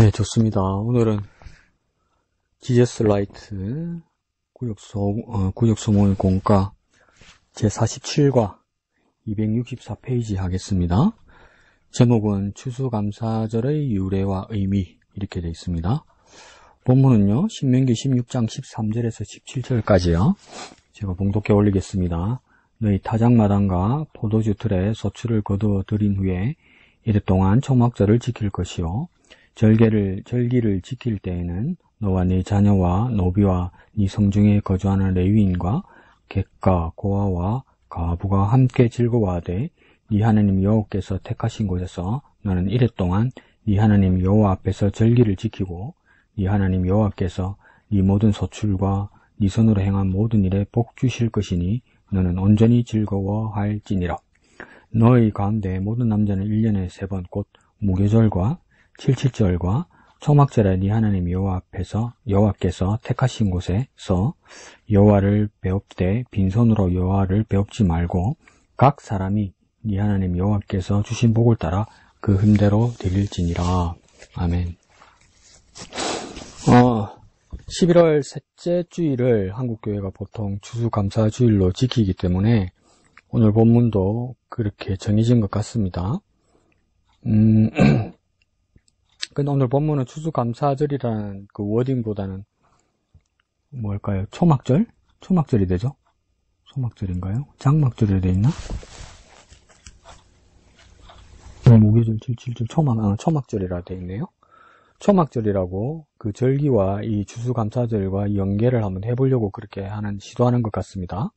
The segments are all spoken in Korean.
네, 좋습니다. 오늘은 지저스 라이트 구역소모의 공과 제47과 264페이지 하겠습니다. 제목은 추수감사절의 유래와 의미 이렇게 되어 있습니다. 본문은요, 신명기 16장 13절에서 17절까지요. 제가 봉독해 올리겠습니다. 너희 타작마당과 포도주 틀에 소출을 거두어 들인 후에 이래 동안 초막절을 지킬 것이요. 절기를 지킬 때에는 너와 네 자녀와 노비와 네 성중에 거주하는 레위인과 객과 고아와 가부가 함께 즐거워하되 네 하나님 여호와께서 택하신 곳에서 너는 이래 동안 네 하나님 여호와 앞에서 절기를 지키고 네 하나님 여호와께서 네 모든 소출과 네 손으로 행한 모든 일에 복 주실 것이니 너는 온전히 즐거워할지니라. 너희 가운데 모든 남자는 1년에 3번 곧 무교절과 77절과 초막절에 네 하나님 여호와께서 택하신 곳에서 여호와를 배웁되 빈손으로 여호와를 배웁지 말고 각 사람이 네 하나님 여호와께서 주신 복을 따라 그 흠대로 드릴지니라. 아멘. 11월 셋째 주일을 한국교회가 보통 추수감사주일로 지키기 때문에 오늘 본문도 그렇게 정해진 것 같습니다. 근데 오늘 본문은 추수감사절이라는 그 워딩보다는 뭘까요? 초막절? 초막절이 되죠? 초막절인가요? 장막절이 되어 있나? 무교절 77절 초막절이라 되어 있네요. 초막절이라고 그 절기와 이 추수감사절과 연계를 한번 해보려고 그렇게 시도하는 것 같습니다.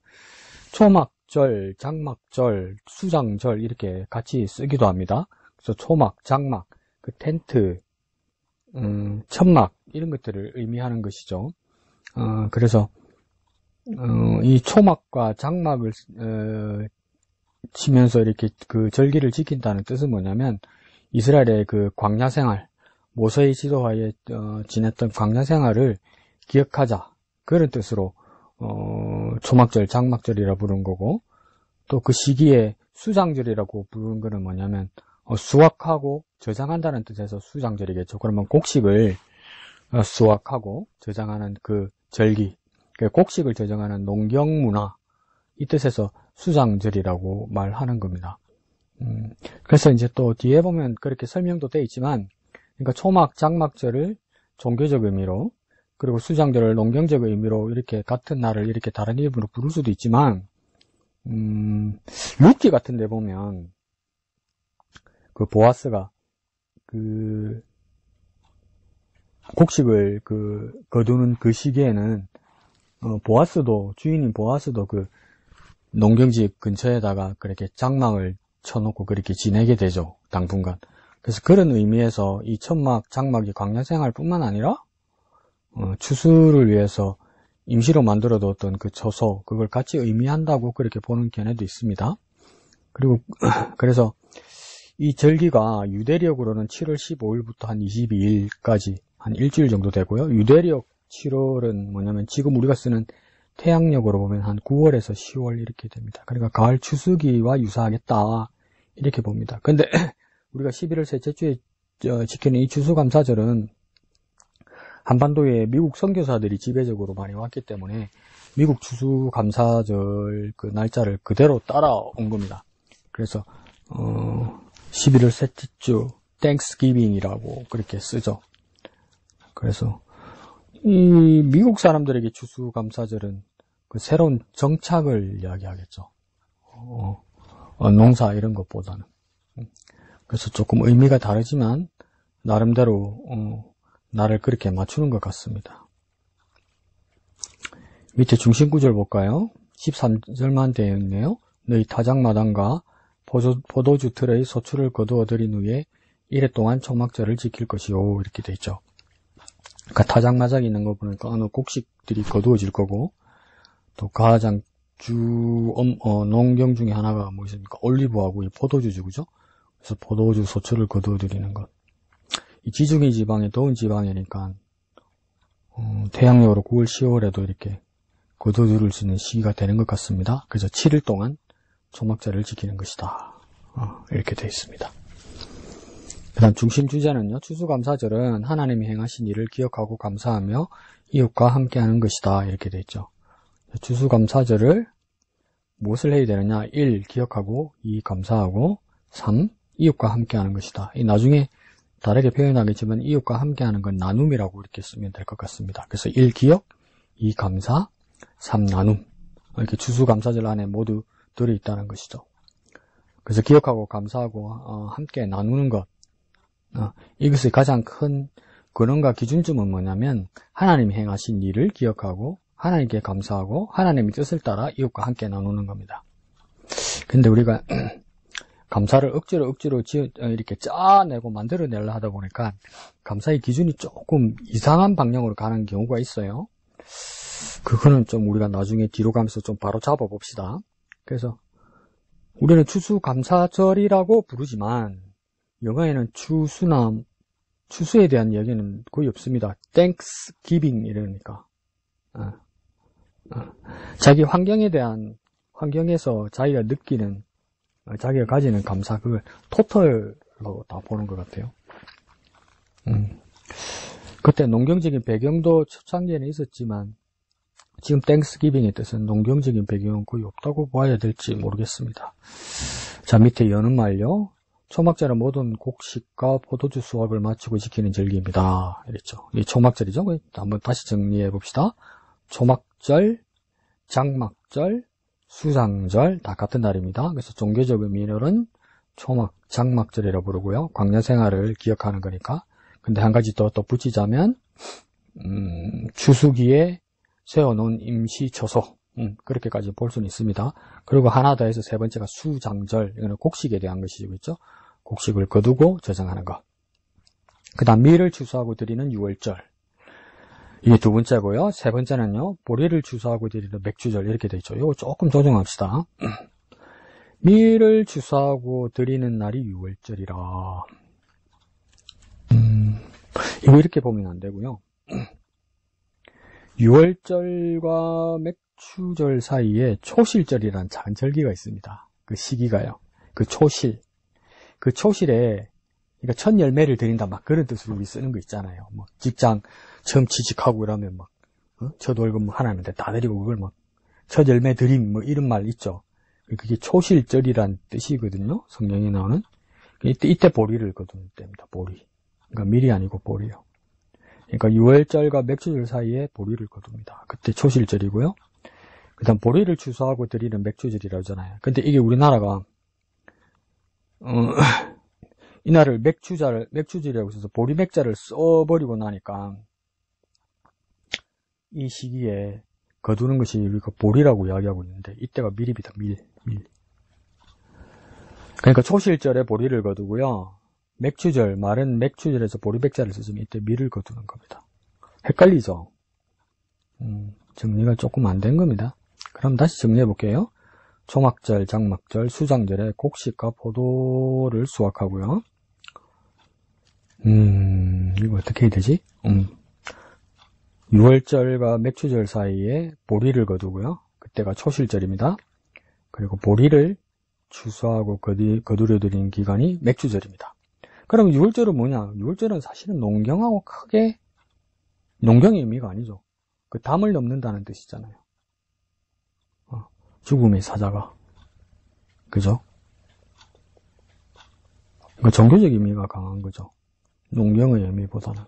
초막절, 장막절, 수장절 이렇게 같이 쓰기도 합니다. 그래서 초막, 장막, 그 텐트, 천막 이런 것들을 의미하는 것이죠. 그래서 이 초막과 장막을 치면서 이렇게 그 절기를 지킨다는 뜻은 뭐냐면 이스라엘의 그 광야 생활, 모세의 지도하에 지냈던 광야 생활을 기억하자 그런 뜻으로 초막절, 장막절이라 부른 거고 또 그 시기에 수장절이라고 부른 거는 뭐냐면 수확하고 저장한다는 뜻에서 수장절이겠죠. 그러면 곡식을 수확하고 저장하는 그 절기, 곡식을 저장하는 농경문화 이 뜻에서 수장절이라고 말하는 겁니다. 그래서 이제 또 뒤에 보면 그렇게 설명도 되어 있지만 그러니까 초막, 장막절을 종교적 의미로 그리고 수장절을 농경적 의미로 이렇게 같은 날을 이렇게 다른 이름으로 부를 수도 있지만 룻기 같은 데 보면 그 보아스가 그 곡식을 거두는 그 시기에는 주인인 보아스도 그 농경지 근처에다가 그렇게 장막을 쳐놓고 그렇게 지내게 되죠. 당분간. 그래서 그런 의미에서 이 천막, 장막이 광야생활뿐만 아니라 추수를 위해서 임시로 만들어뒀던 그 처소 그걸 같이 의미한다고 그렇게 보는 견해도 있습니다. 그리고 그래서 이 절기가 유대력으로는 7월 15일부터 한 22일까지 한 일주일 정도 되고요. 유대력 7월은 뭐냐면 지금 우리가 쓰는 태양력으로 보면 한 9월에서 10월 이렇게 됩니다. 그러니까 가을 추수기와 유사하겠다 이렇게 봅니다. 근데 우리가 11월 셋째 주에 지키는 이 추수감사절은 한반도에 미국 선교사들이 지배적으로 많이 왔기 때문에 미국 추수감사절 그 날짜를 그대로 따라온 겁니다. 그래서 11월 셋째 주 땡스기빙이라고 그렇게 쓰죠. 그래서 이 미국 사람들에게 추수감사절은 그 새로운 정착을 이야기하겠죠. 농사 이런 것보다는. 그래서 조금 의미가 다르지만 나름대로 나를 그렇게 맞추는 것 같습니다. 밑에 중심 구절 볼까요? 13절만 되어 있네요. 너희 타작마당과 포도주 틀의 소출을 거두어 들인 후에 이래 동안 초막절을 지킬 것이요 이렇게 되어 있죠. 그러니까 타작마당이 있는 거 보니까 어느 곡식들이 거두어질 거고 또 가장 농경 중에 하나가 무엇입니까? 올리브하고 이 포도주죠, 그죠? 그래서 포도주 소출을 거두어 들이는 것. 이 지중해 지방이 더운 지방이니까 태양력으로 9월, 10월에도 이렇게 거두어 들일 수 있는 시기가 되는 것 같습니다. 그래서 7일 동안 초막절을 지키는 것이다. 이렇게 되어 있습니다. 그 다음 중심 주제는요. 추수감사절은 하나님이 행하신 일을 기억하고 감사하며 이웃과 함께하는 것이다. 이렇게 되어 있죠. 추수감사절을 무엇을 해야 되느냐? 1. 기억하고 2. 감사하고 3. 이웃과 함께하는 것이다. 이 나중에 다르게 표현하겠지만 이웃과 함께하는 건 나눔이라고 이렇게 쓰면 될 것 같습니다. 그래서 1. 기억, 2. 감사, 3. 나눔. 이렇게 추수감사절 안에 모두 들어있다는 것이죠. 그래서 기억하고 감사하고 함께 나누는 것, 이것의 가장 큰 근원과 기준점은 뭐냐면 하나님이 행하신 일을 기억하고 하나님께 감사하고 하나님의 뜻을 따라 이웃과 함께 나누는 겁니다. 근데 우리가 감사를 억지로 이렇게 짜내고 만들어내려 하다 보니까 감사의 기준이 조금 이상한 방향으로 가는 경우가 있어요. 그거는 좀 우리가 나중에 뒤로 가면서 좀 바로 잡아봅시다. 그래서 우리는 추수감사절이라고 부르지만 영어에는 추수에 대한 얘기는 거의 없습니다. Thanksgiving 이러니까. 자기 환경에서 자기가 느끼는, 자기가 가지는 감사, 그걸 토털로 다 보는 것 같아요. 그때 농경적인 배경도 초창기에는 있었지만, 지금 땡스기빙의 뜻은 농경적인 배경은 거의 없다고 봐야 될지 모르겠습니다. 자, 밑에 여는 말요. 초막절은 모든 곡식과 포도주 수확을 마치고 지키는 절기입니다. 이랬죠. 이 초막절이죠. 한번 다시 정리해 봅시다. 초막절, 장막절, 수장절 다 같은 날입니다. 그래서 종교적 의미는 초막, 장막절이라고 부르고요. 광야 생활을 기억하는 거니까. 근데 한 가지 더 붙이자면 추수기에 세워놓은 임시 처소, 그렇게까지 볼 수는 있습니다. 그리고 하나 더 해서 세 번째가 수장절, 이거는 곡식에 대한 것이죠. 곡식을 거두고 저장하는 것. 그 다음 밀을 추수하고 드리는 유월절, 이게 두 번째고요. 세 번째는요, 보리를 추수하고 드리는 맥주절, 이렇게 되어 있죠. 이거 조금 조정합시다. 밀을 추수하고 드리는 날이 유월절이라. 이거 이렇게 보면 안 되고요. 유월절과 맥추절 사이에 초실절이라는 작은 절기가 있습니다. 그 시기가요. 그 초실에, 그러니까 첫 열매를 드린다, 막 그런 뜻으로 우리 쓰는 거 있잖아요. 뭐, 직장 처음 취직하고 이러면 막, 첫 월급 뭐 하나인데 다 드리고 그걸 막, 첫 열매 드림, 뭐 이런 말 있죠. 그게 초실절이란 뜻이거든요. 성경에 나오는. 이때 보리를 거두는 때입니다. 보리. 그러니까 밀이 아니고 보리요. 그러니까 유월절과 맥주절 사이에 보리를 거둡니다. 그때 초실절이고요. 그 다음 보리를 추수하고 드리는 맥주절이라고 하잖아요. 근데 이게 우리나라가 이날을 맥주절이라고 해서 보리맥자를 써버리고 나니까 이 시기에 거두는 것이 우리가 보리라고 이야기하고 있는데 이때가 밀입니다. 밀. 그러니까 초실절에 보리를 거두고요. 맥주절, 마른 맥주절에서 보리백자를 쓰시면 이때 밀을 거두는 겁니다. 헷갈리죠? 정리가 조금 안 된 겁니다. 그럼 다시 정리해 볼게요. 초막절, 장막절, 수장절에 곡식과 포도를 수확하고요. 이거 어떻게 해야 되지? 6월절과 맥추절 사이에 보리를 거두고요. 그때가 초실절입니다. 그리고 보리를 추수하고 거두려드리는 기간이 맥추절입니다. 그럼 6월절은 뭐냐? 6월절은 사실은 농경하고 크게 농경의 의미가 아니죠. 그 담을 넘는다는 뜻이잖아요. 죽음의 사자가. 그죠? 그 종교적 의미가 강한 거죠. 농경의 의미보다는.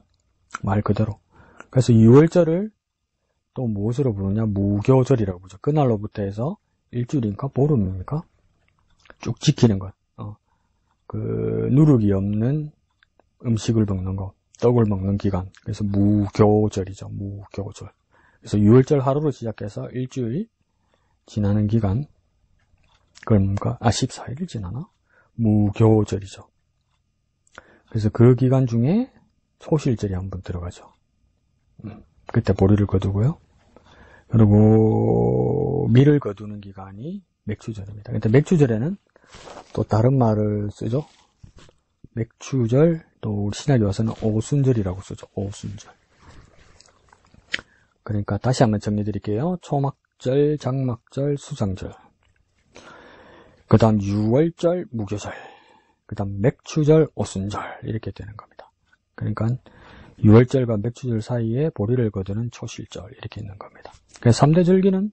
말 그대로. 그래서 6월절을 또 무엇으로 부르냐? 무교절이라고 부르죠. 그날로부터 해서 일주일인가? 보름입니까? 쭉 지키는 것. 그 누룩이 없는 음식을 먹는 것. 떡을 먹는 기간. 그래서 무교절이죠. 무교절. 그래서 6월절 하루로 시작해서 일주일 지나는 기간. 그러니까 14일을 지나나? 무교절이죠. 그래서 그 기간 중에 소실절이 한번 들어가죠. 그때 보리를 거두고요. 그리고 밀을 거두는 기간이 맥추절입니다. 근데 맥추절에는 또 다른 말을 쓰죠. 맥추절, 또 우리 신약에 와서는 오순절이라고 쓰죠. 오순절. 그러니까 다시 한번 정리해 드릴게요. 초막절, 장막절, 수장절. 그 다음 6월절, 무교절. 그 다음 맥추절, 오순절 이렇게 되는 겁니다. 그러니까 유월절과 맥추절 사이에 보리를 거두는 초실절 이렇게 있는 겁니다. 그래서 3대 절기는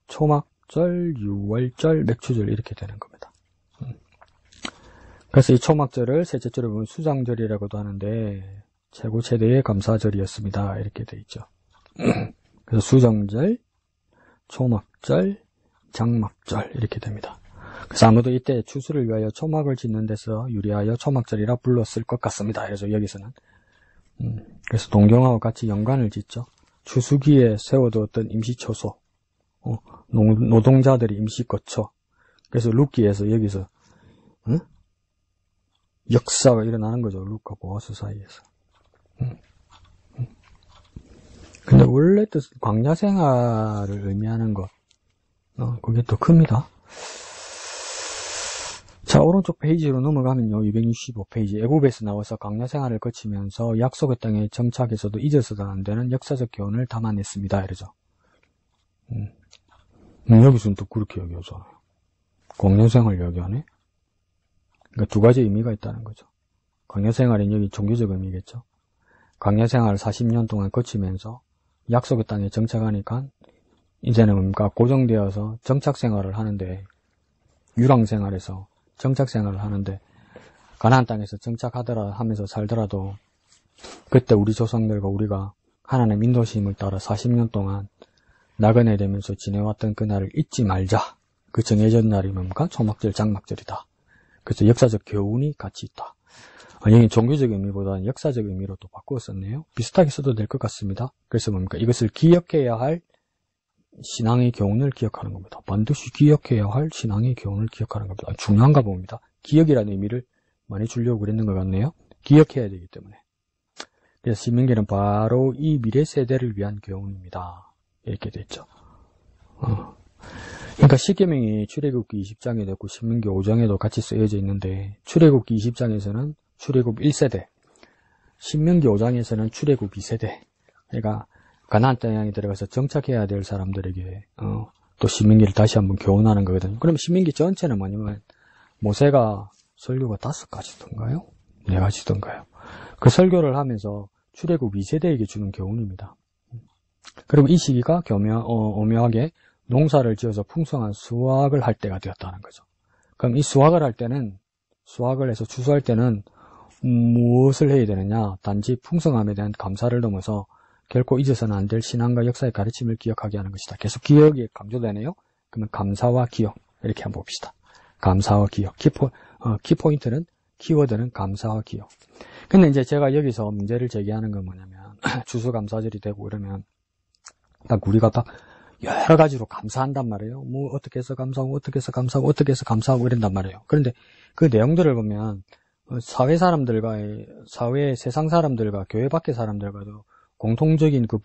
초막절, 유월절, 맥추절 이렇게 되는 겁니다. 그래서 이 초막절을 셋째 절에 보면 수장절이라고도 하는데 최고 최대의 감사절이었습니다. 이렇게 돼 있죠. 그래서 수정절, 초막절, 장막절 이렇게 됩니다. 그래서 아무도 이때 추수를 위하여 초막을 짓는 데서 유리하여 초막절이라 불렀을 것 같습니다. 그래서 여기서는 그래서 동경하고 같이 연관을 짓죠. 추수기에 세워두었던 임시초소, 노동자들이 임시 거처. 그래서 룻기에서 여기서 역사가 일어나는 거죠. 룻과 보아스 사이에서. 근데 원래 뜻 광야 생활을 의미하는 것, 그게 더 큽니다. 자, 오른쪽 페이지로 넘어가면요, 265페이지 애굽에서 나와서 광야 생활을 거치면서 약속의 땅에 정착해서도 잊어서도 안 되는 역사적 교훈을 담아냈습니다. 이러죠. 여기서는 또 그렇게 얘기하잖아요. 광야 생활 얘기하네. 그러니까 두 가지 의미가 있다는 거죠. 광야 생활은 여기 종교적 의미겠죠. 광야 생활을 40년 동안 거치면서 약속의 땅에 정착하니까 이제는 뭔가 고정되어서 정착 생활을 하는데, 유랑 생활에서 정착 생활을 하는데 가나안 땅에서 정착하더라 하면서 살더라도 그때 우리 조상들과 우리가 하나님의 인도심을 따라 40년 동안 나그네 되면서 지내왔던 그날을 잊지 말자. 그 정해진 날이 뭡니까? 초막절, 장막절이다. 그래서 역사적 교훈이 같이 있다. 여기 종교적 의미보다는 역사적 의미로 또 바꾸어 썼네요. 비슷하게 써도 될 것 같습니다. 그래서 뭡니까? 이것을 기억해야 할 신앙의 교훈을 기억하는 겁니다. 반드시 기억해야 할 신앙의 교훈을 기억하는 겁니다. 중요한가 봅니다. 기억이라는 의미를 많이 주려고 그랬는 것 같네요. 기억해야 되기 때문에. 그래서 신명기는 바로 이 미래 세대를 위한 교훈입니다. 이렇게 됐죠. 그러니까 십계명이 출애굽기 20장에도 있고 신명기 5장에도 같이 쓰여져 있는데, 출애굽기 20장에서는 출애굽 1세대, 신명기 5장에서는 출애굽 2세대. 그러니까 가나안 땅에 들어가서 정착해야 될 사람들에게 또 신명기를 다시 한번 교훈하는 거거든요. 그럼 신명기 전체는 뭐냐면 모세가 설교가 5가지던가요? 4가지던가요? 그 설교를 하면서 출애굽 2세대에게 주는 교훈입니다. 그리고 이 시기가 오묘하게 농사를 지어서 풍성한 수확을 할 때가 되었다는 거죠. 그럼 이 수확을 할 때는, 수확을 해서 추수할 때는 무엇을 해야 되느냐? 단지 풍성함에 대한 감사를 넘어서 결코 잊어서는 안 될 신앙과 역사의 가르침을 기억하게 하는 것이다. 계속 기억이 강조되네요. 그러면 감사와 기억 이렇게 한번 봅시다. 감사와 기억. 키포인트는, 키워드는 감사와 기억. 근데 이제 제가 여기서 문제를 제기하는 건 뭐냐면 추수감사절이 되고 이러면 딱 우리가 딱 여러 가지로 감사한단 말이에요. 뭐 어떻게 해서 감사하고 어떻게 해서 감사하고 어떻게 해서 감사하고 이런단 말이에요. 그런데 그 내용들을 보면 사회 사람들과, 사회 세상 사람들과 교회 밖의 사람들과도 공통적인 그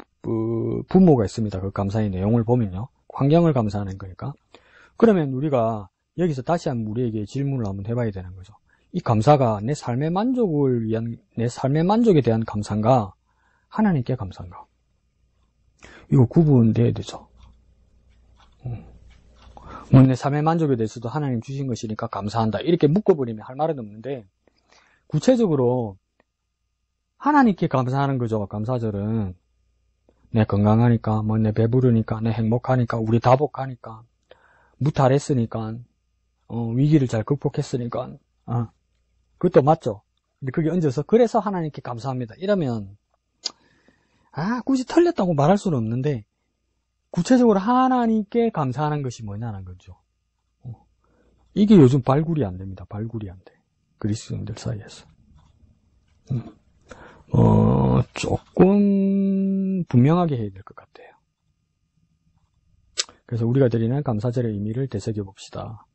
분모가 있습니다. 그 감사의 내용을 보면요. 환경을 감사하는 거니까. 그러면 우리가 여기서 다시 한번 우리에게 질문을 한번 해봐야 되는 거죠. 이 감사가 내 삶의 만족을 위한, 내 삶의 만족에 대한 감사인가, 하나님께 감사인가? 이거 구분돼야 되죠. 뭐 내 삶의 만족에 대해서도 하나님 주신 것이니까 감사한다. 이렇게 묶어버리면 할 말은 없는데, 구체적으로 하나님께 감사하는 거죠. 감사절은 내 건강하니까, 뭐 내 배부르니까, 내 행복하니까, 우리 다복하니까, 무탈했으니까, 위기를 잘 극복했으니까, 그것도 맞죠. 근데 그게 얹어서 그래서 하나님께 감사합니다. 이러면 굳이 틀렸다고 말할 수는 없는데, 구체적으로 하나님께 감사하는 것이 뭐냐는 거죠. 이게 요즘 발굴이 안 됩니다. 발굴이 안 돼. 그리스도인들 사이에서. 조금 분명하게 해야 될 것 같아요. 그래서 우리가 드리는 감사절의 의미를 되새겨 봅시다.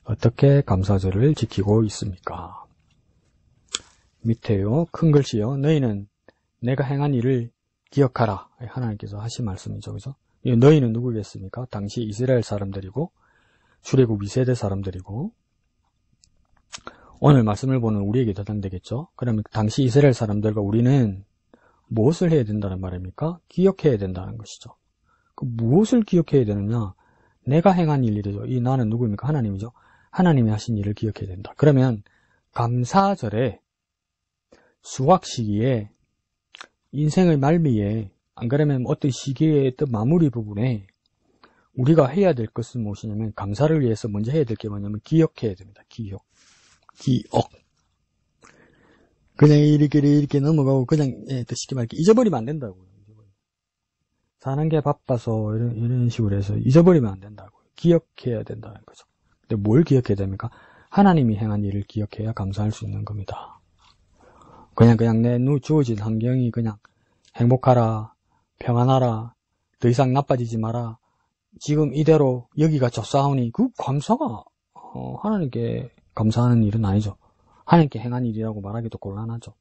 어떻게 감사절을 지키고 있습니까? 밑에요. 큰 글씨요. 너희는 내가 행한 일을 기억하라. 하나님께서 하신 말씀이죠. 그죠? 너희는 누구겠습니까? 당시 이스라엘 사람들이고 출애굽 2세대 사람들이고, 오늘 말씀을 보는 우리에게 해당되겠죠. 그러면 당시 이스라엘 사람들과 우리는 무엇을 해야 된다는 말입니까? 기억해야 된다는 것이죠. 그 무엇을 기억해야 되느냐? 내가 행한 일이죠. 이 나는 누구입니까? 하나님이죠. 하나님이 하신 일을 기억해야 된다. 그러면 감사절에 수확 시기에 인생의 말미에 안 그러면 어떤 시기의 어떤 마무리 부분에 우리가 해야 될 것은 무엇이냐면 감사를 위해서 먼저 해야 될 게 뭐냐면 기억해야 됩니다. 기억. 그냥 이렇게 넘어가고 그냥 쉽게 말해 잊어버리면 안 된다고요. 사는 게 바빠서 이런 식으로 해서 잊어버리면 안 된다고요. 기억해야 된다는 거죠. 근데 뭘 기억해야 됩니까? 하나님이 행한 일을 기억해야 감사할 수 있는 겁니다. 그냥 내 주어진 환경이 그냥 행복하라, 평안하라, 더 이상 나빠지지 마라, 지금 이대로 여기가 좋사오니 그 감사가 하나님께 감사하는 일은 아니죠. 하나님께 행한 일이라고 말하기도 곤란하죠.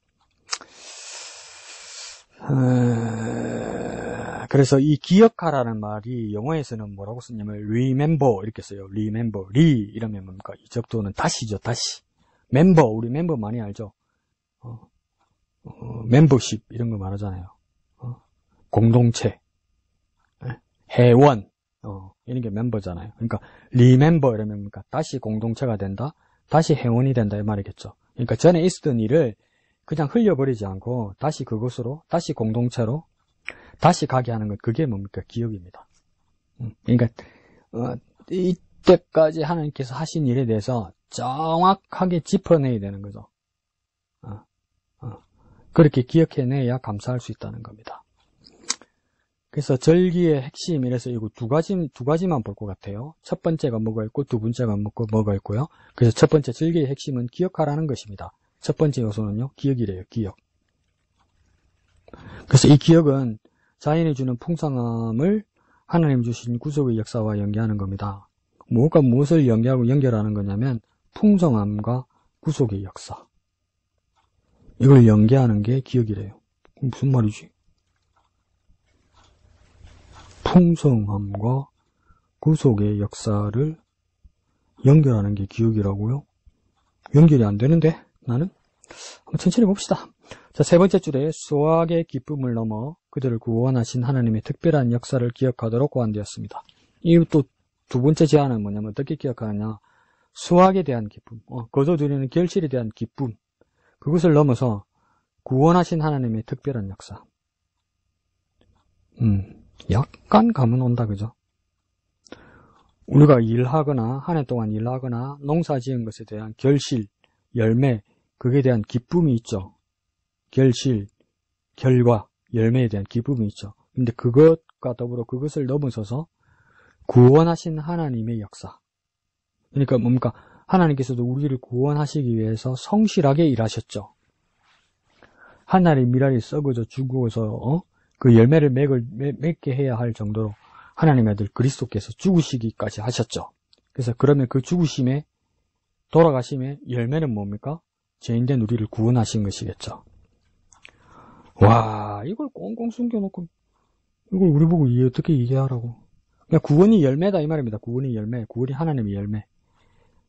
그래서 이 기억하라는 말이 영어에서는 뭐라고 쓰냐면 remember 이렇게 써요. remember. 이러면 뭡니까? 이 적도는 다시죠. 다시. 우리 멤버 많이 알죠? 멤버십 이런 거 말하잖아요. 공동체, 회원, 이런 게 멤버잖아요. 그러니까 remember 이러면 뭡니까? 다시 공동체가 된다, 다시 회원이 된다 이 말이겠죠. 그러니까 전에 있었던 일을 그냥 흘려버리지 않고 다시 그것으로, 다시 공동체로 다시 가게 하는 것, 그게 뭡니까? 기억입니다. 그러니까 이때까지 하나님께서 하신 일에 대해서 정확하게 짚어내야 되는 거죠. 그렇게 기억해내야 감사할 수 있다는 겁니다. 그래서 절기의 핵심, 이래서 이거 두 가지만 볼 것 같아요. 첫 번째가 뭐가 있고 두 번째가 뭐가 있고요. 그래서 첫 번째 절기의 핵심은 기억하라는 것입니다. 첫 번째 요소는요, 기억이래요. 기억. 그래서 이 기억은 자연이 주는 풍성함을 하나님 주신 구속의 역사와 연계하는 겁니다. 뭐가 무엇을 연결하는 거냐면 풍성함과 구속의 역사. 이걸 연계하는 게 기억이래요. 무슨 말이지? 풍성함과 구속의 역사를 연결하는 게 기억이라고요? 연결이 안 되는데 나는? 한번 천천히 봅시다. 자, 세 번째 줄에 수확의 기쁨을 넘어 그들을 구원하신 하나님의 특별한 역사를 기억하도록 고안되었습니다. 이 또 두 번째 제안은 뭐냐면 어떻게 기억하느냐? 수확에 대한 기쁨, 거둬들이는 결실에 대한 기쁨, 그것을 넘어서 구원하신 하나님의 특별한 역사. 약간 감은 온다, 그죠? 우리가 일하거나 한 해 동안 일하거나 농사 지은 것에 대한 결실, 열매, 그에 대한 기쁨이 있죠. 결실, 결과, 열매에 대한 기쁨이 있죠. 근데 그것과 더불어 그것을 넘어서서 구원하신 하나님의 역사. 그러니까 뭡니까? 하나님께서도 우리를 구원하시기 위해서 성실하게 일하셨죠. 하나님 미랄이 썩어져 죽어서 그 열매를 맺게 해야 할 정도로 하나님의 아들 그리스도께서 죽으시기까지 하셨죠. 그래서 그러면 그 죽으심에, 돌아가심에 열매는 뭡니까? 죄인된 우리를 구원하신 것이겠죠. 와, 이걸 꽁꽁 숨겨놓고 이걸 우리 보고 어떻게 이해하라고. 그냥 구원이 열매다 이 말입니다. 구원이 열매, 구원이 하나님의 열매.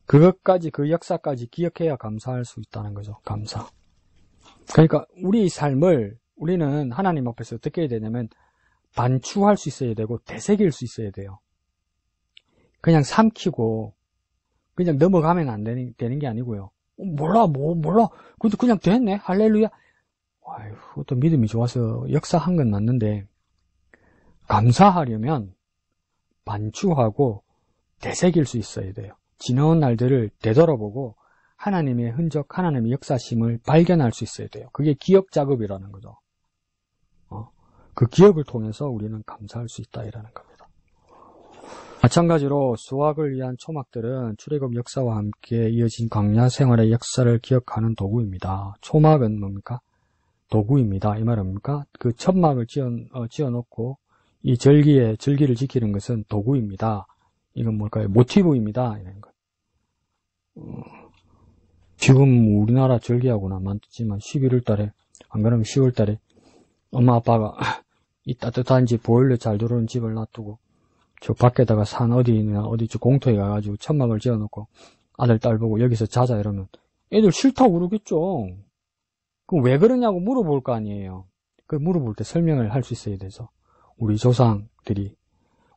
그것까지, 그 역사까지 기억해야 감사할 수 있다는 거죠. 감사. 그러니까 우리 삶을 우리는 하나님 앞에서 어떻게 해야 되냐면 반추할 수 있어야 되고 되새길 수 있어야 돼요. 그냥 삼키고 그냥 넘어가면 안 되는 게 아니고요. 몰라. 근데 그냥 됐네. 할렐루야. 아휴, 또 믿음이 좋아서 역사한 건 맞는데 감사하려면 반추하고 되새길 수 있어야 돼요. 지나온 날들을 되돌아보고 하나님의 흔적, 하나님의 역사심을 발견할 수 있어야 돼요. 그게 기억 작업이라는 거죠. 그 기억을 통해서 우리는 감사할 수 있다 이라는 겁니다. 마찬가지로 수확을 위한 초막들은 출애굽 역사와 함께 이어진 광야 생활의 역사를 기억하는 도구입니다. 초막은 뭡니까? 도구입니다. 이 말은 뭡니까? 그 천막을 지어놓고 이 절기를 지키는 것은 도구입니다. 이건 뭘까요? 모티브입니다. 이런 것. 지금 우리나라 절기하고는 많지만 11월 달에, 안 그러면 10월 달에 엄마 아빠가 이 따뜻한 집, 보일러 잘 들어오는 집을 놔두고 저 밖에다가 산 어디 저 공터에 가가지고 천막을 지어놓고 아들 딸 보고 여기서 자자 이러면 애들 싫다고 그러겠죠. 그럼 왜 그러냐고 물어볼 거 아니에요. 그 물어볼 때 설명을 할 수 있어야 되죠. 우리 조상들이,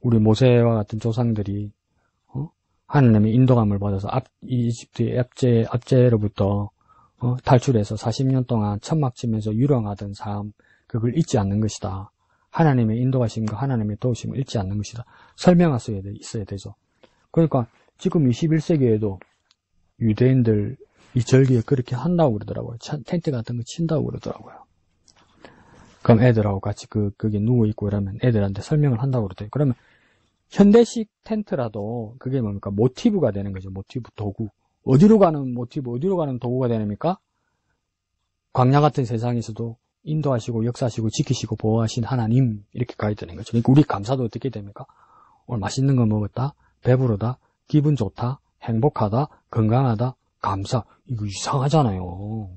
우리 모세와 같은 조상들이 하나님의 인도감을 받아서 이집트의 압제로부터 탈출해서 40년 동안 천막 치면서 유령하던 삶, 그걸 잊지 않는 것이다. 하나님의 인도하심과 하나님의 도우심을 잊지 않는 것이다. 설명할 수 있어야 되죠. 그러니까 지금 21세기에도 유대인들 이 절기에 그렇게 한다고 그러더라고요. 텐트 같은 거 친다고 그러더라고요. 그럼 애들하고 같이 거기에 누워있고 이러면 애들한테 설명을 한다고 그러더라고요. 그러면 현대식 텐트라도 그게 뭡니까? 모티브가 되는 거죠. 모티브, 도구. 어디로 가는 모티브, 어디로 가는 도구가 되십니까? 광야 같은 세상에서도 인도하시고 역사하시고 지키시고 보호하신 하나님, 이렇게 가야 되는 거죠. 그러니까 우리 감사도 어떻게 됩니까? 오늘 맛있는 거 먹었다, 배부르다, 기분 좋다, 행복하다, 건강하다, 감사. 이거 이상하잖아요.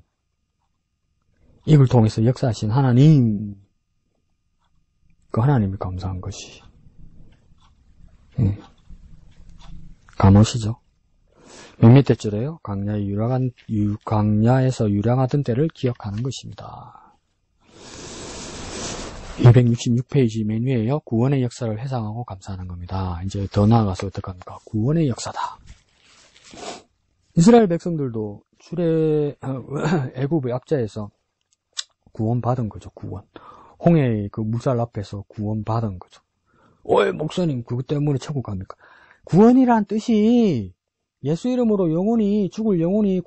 이걸 통해서 역사하신 하나님, 그 하나님이 감사한 것이. 감오시죠? 몇 밑에 줄에요? 광야에서 유랑하던 때를 기억하는 것입니다. 266페이지 맨 위에요. 구원의 역사를 회상하고 감사하는 겁니다. 이제 더 나아가서 어떡합니까? 구원의 역사다. 이스라엘 백성들도 애굽의 압제에서 구원받은 거죠. 구원. 홍해의 그 무살 앞에서 구원받은 거죠. 목사님 그것 때문에 천국 갑니까? 구원이란 뜻이 예수 이름으로 죽을 영혼이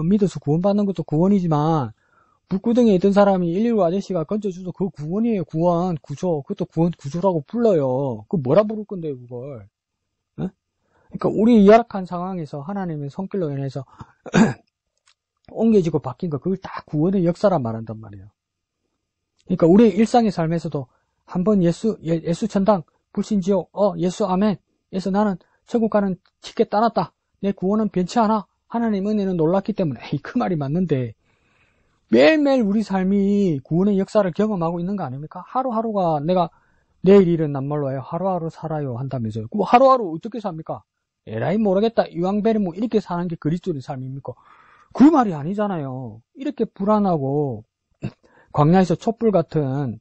믿어서 구원받는 것도 구원이지만, 불구덩이에 있던 사람이 119 아저씨가 건져줘서 그거 구원이에요. 구원, 구조. 그것도 구원, 구조라고 불러요. 그거 뭐라 부를 건데요, 그걸. 그러니까 우리 열악한 상황에서 하나님의 손길로 인해서 옮겨지고 바뀐 거, 그걸 다 구원의 역사란 말한단 말이에요. 그러니까 우리 일상의 삶에서도 한번 예수 천당, 불신지옥, 예수 아멘. 그래서 나는 천국 가는 티켓 따놨다. 내 구원은 변치 않아. 하나님 은혜는 놀랍기 때문에. 그 말이 맞는데, 매일매일 우리 삶이 구원의 역사를 경험하고 있는 거 아닙니까? 하루하루가 내가 내일 일은 남말로 해요. 하루하루 살아요 한다면서요. 그럼 하루하루 어떻게 삽니까? 에라이 모르겠다. 이왕베리 뭐 이렇게 사는 게 그리스도의 삶입니까? 그 말이 아니잖아요. 이렇게 불안하고 광야에서 촛불 같은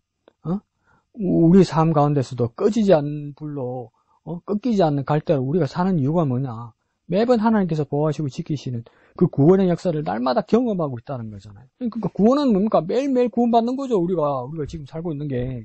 우리 삶 가운데서도 꺼지지 않는 불로 꺾이지 않는 갈대로 우리가 사는 이유가 뭐냐? 매번 하나님께서 보호하시고 지키시는 그 구원의 역사를 날마다 경험하고 있다는 거잖아요. 그러니까 구원은 뭡니까? 매일매일 구원받는 거죠. 우리가 지금 살고 있는 게.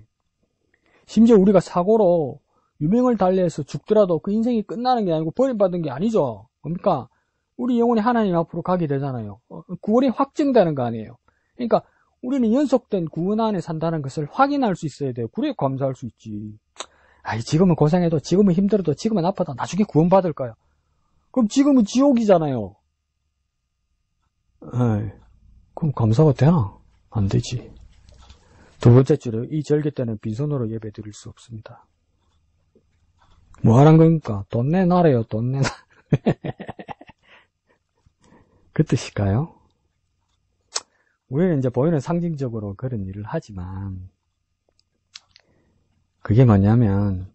심지어 우리가 사고로 유명을 달리해서 죽더라도 그 인생이 끝나는 게 아니고 버림받은 게 아니죠. 뭡니까? 우리 영혼이 하나님 앞으로 가게 되잖아요. 구원이 확증되는 거 아니에요. 그러니까 우리는 연속된 구원 안에 산다는 것을 확인할 수 있어야 돼요. 그래야 감사할 수 있지. 지금은 고생해도, 지금은 힘들어도, 지금은 아파도 나중에 구원받을 거야. 그럼 지금은 지옥이잖아요. 그럼 감사가 되나? 안 되지. 두 번째 줄에 이 절기 때는 빈손으로 예배 드릴 수 없습니다. 뭐 하란 겁니까? 돈 내놔래요, 돈 내놔. 그 뜻일까요? 우리는 이제 보이는 상징적으로 그런 일을 하지만, 그게 뭐냐면,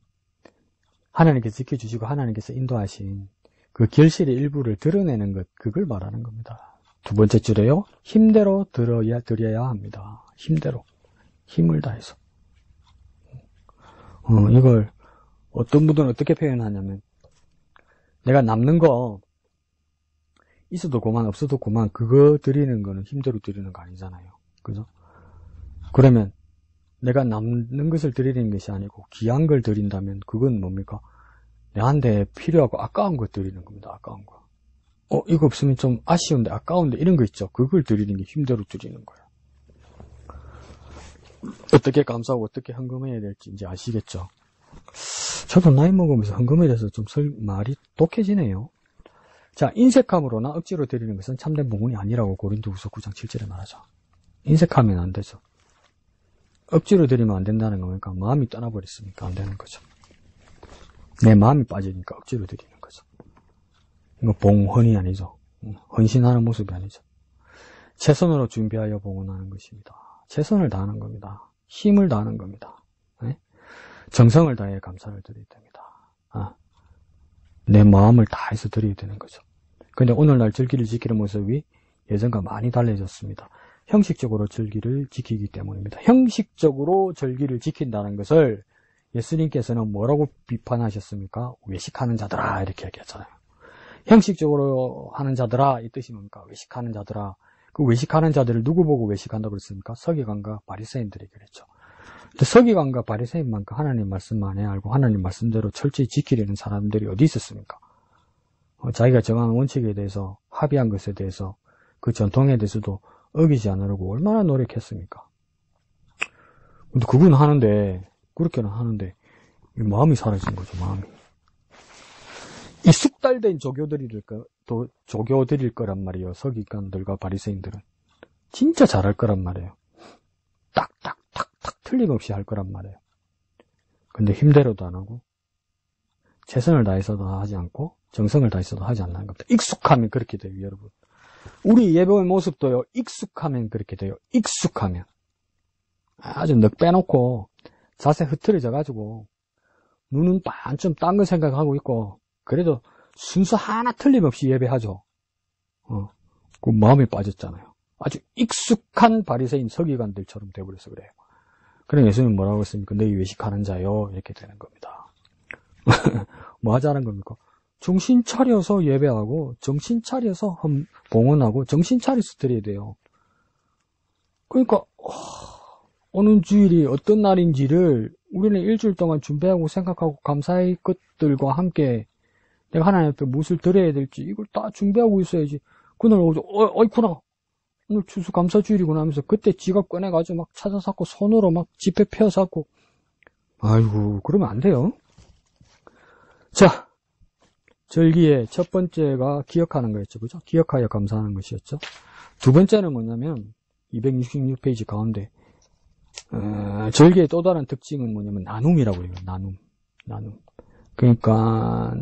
하나님께서 지켜주시고 하나님께서 인도하신 그 결실의 일부를 드러내는 것, 그걸 말하는 겁니다. 두 번째 줄에요. 힘대로 드려야 합니다. 힘대로. 힘을 다해서. 이걸 어떤 분들은 어떻게 표현하냐면, 내가 남는 거 있어도 그만 없어도 그만 그거 드리는 거는 힘대로 드리는 거 아니잖아요. 그죠? 그러면 내가 남는 것을 드리는 것이 아니고 귀한 걸 드린다면 그건 뭡니까? 내한테 필요하고 아까운 거 드리는 겁니다. 아까운 거. 이거 없으면 좀 아쉬운데 아까운데 이런 거 있죠. 그걸 드리는 게 힘대로 드리는 거예요. 어떻게 감사하고 어떻게 헌금해야 될지 이제 아시겠죠? 저도 나이 먹으면서 헌금에 대해서 좀 말이 독해지네요. 자, 인색함으로나 억지로 드리는 것은 참된 봉헌이 아니라고 고린도후서 9장 7절에 말하죠. 인색하면 안 되죠. 억지로 드리면 안 된다는 거니까 마음이 떠나버렸으니까 안 되는 거죠. 내 마음이 빠지니까 억지로 드리는 거죠. 이거 봉헌이 아니죠. 헌신하는 모습이 아니죠. 최선으로 준비하여 봉헌하는 것입니다. 최선을 다하는 겁니다. 힘을 다하는 겁니다. 네? 정성을 다해 감사를 드려야 됩니다. 내 마음을 다해서 드려야 되는 거죠. 근데 오늘날 절기를 지키는 모습이 예전과 많이 달라졌습니다. 형식적으로 절기를 지키기 때문입니다. 형식적으로 절기를 지킨다는 것을 예수님께서는 뭐라고 비판하셨습니까? 외식하는 자들아 이렇게 얘기했잖아요. 형식적으로 하는 자들아, 이 뜻이 뭡니까? 외식하는 자들아. 그 외식하는 자들을 누구 보고 외식한다고 그랬습니까? 서기관과 바리새인들이 그랬죠. 근데 서기관과 바리새인만큼 하나님 말씀만 해 알고 하나님 말씀대로 철저히 지키려는 사람들이 어디 있었습니까? 자기가 정한 원칙에 대해서, 합의한 것에 대해서, 그 전통에 대해서도 어기지 않으려고 얼마나 노력했습니까? 근데 그건 하는데, 그렇게는 하는데, 마음이 사라진 거죠, 마음이. 이 숙달된 조교들일 거란 말이에요. 서기관들과 바리새인들은. 진짜 잘할 거란 말이에요. 딱딱딱딱 틀림없이 할 거란 말이에요. 근데 힘대로도 안 하고, 최선을 다해서도 하지 않고, 정성을 다해서도 하지 않는 겁니다. 익숙하면 그렇게 돼요, 여러분. 우리 예배의 모습도요, 익숙하면 그렇게 돼요. 익숙하면. 아주 넉 빼놓고, 자세 흐트러져가지고, 눈은 반쯤 딴 거 생각하고 있고, 그래도 순서 하나 틀림없이 예배하죠. 그 마음이 빠졌잖아요. 아주 익숙한 바리새인 서기관들처럼 돼버려서 그래요. 그럼 예수님은 뭐라고 했습니까? 너희 외식하는 자요. 이렇게 되는 겁니다. 뭐 하자는 겁니까? 정신 차려서 예배하고, 정신 차려서 봉헌하고, 정신 차려서 드려야 돼요. 그러니까, 어느 주일이 어떤 날인지를 우리는 일주일 동안 준비하고 생각하고 감사의 것들과 함께 내가 하나님 앞에 무엇을 드려야 될지 이걸 다 준비하고 있어야지. 그날 오죠. 어이쿠나. 오늘 추수감사주일이구나 하면서 그때 지갑 꺼내가지고 막 찾아샀고 손으로 막 지폐 펴샀고. 아이고, 그러면 안 돼요. 자, 절기의 첫 번째가 기억하는 거였죠. 그죠? 기억하여 감사하는 것이었죠. 두 번째는 뭐냐면 266페이지 가운데 절기의 또 다른 특징은 뭐냐면 나눔이라고 해요. 나눔. 그러니까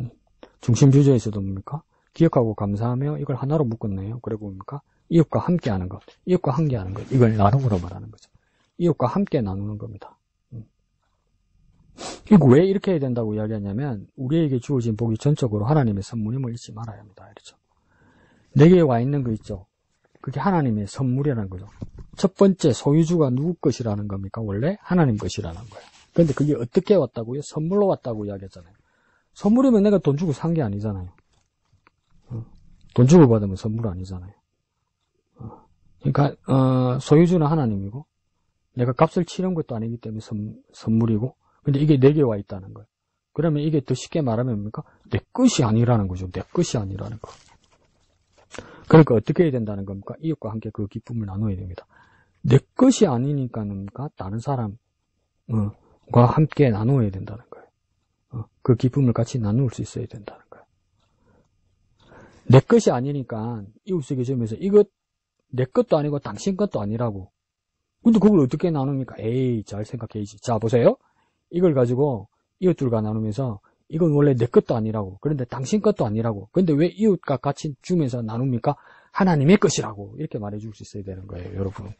중심 주제에서도 뭡니까? 기억하고 감사하며 이걸 하나로 묶었네요. 그리고 뭡니까? 이웃과 함께 하는 것. 이웃과 함께 하는 것. 이걸 나눔으로 말하는 거죠. 이웃과 함께 나누는 겁니다. 이거 왜 이렇게 해야 된다고 이야기하냐면 우리에게 주어진 복이 전적으로 하나님의 선물임을 잊지 말아야 합니다. 그렇죠? 내게 와 있는 거 있죠? 그게 하나님의 선물이라는 거죠. 첫 번째 소유주가 누구 것이라는 겁니까? 원래 하나님 것이라는 거예요. 그런데 그게 어떻게 왔다고요? 선물로 왔다고 이야기했잖아요. 선물이면 내가 돈 주고 산 게 아니잖아요. 돈 주고 받으면 선물 아니잖아요. 그러니까 소유주는 하나님이고 내가 값을 치른 것도 아니기 때문에 선물이고 근데 이게 내게 와 있다는 거예요. 그러면 이게 더 쉽게 말하면 뭡니까? 내 것이 아니라는 거죠. 내 것이 아니라는 거. 그러니까 어떻게 해야 된다는 겁니까? 이웃과 함께 그 기쁨을 나눠야 됩니다. 내 것이 아니니까 뭡니까? 다른 사람과 함께 나누어야 된다는 거예요. 그 기쁨을 같이 나눌 수 있어야 된다는 거예요. 내 것이 아니니까 이웃에게 주면서 이것 내 것도 아니고 당신 것도 아니라고. 근데 그걸 어떻게 나눕니까? 에이, 잘 생각해야지. 자, 보세요. 이걸 가지고 이웃들과 나누면서 이건 원래 내 것도 아니라고. 그런데 당신 것도 아니라고. 근데 왜 이웃과 같이 주면서 나눕니까? 하나님의 것이라고. 이렇게 말해줄 수 있어야 되는 거예요, 여러분.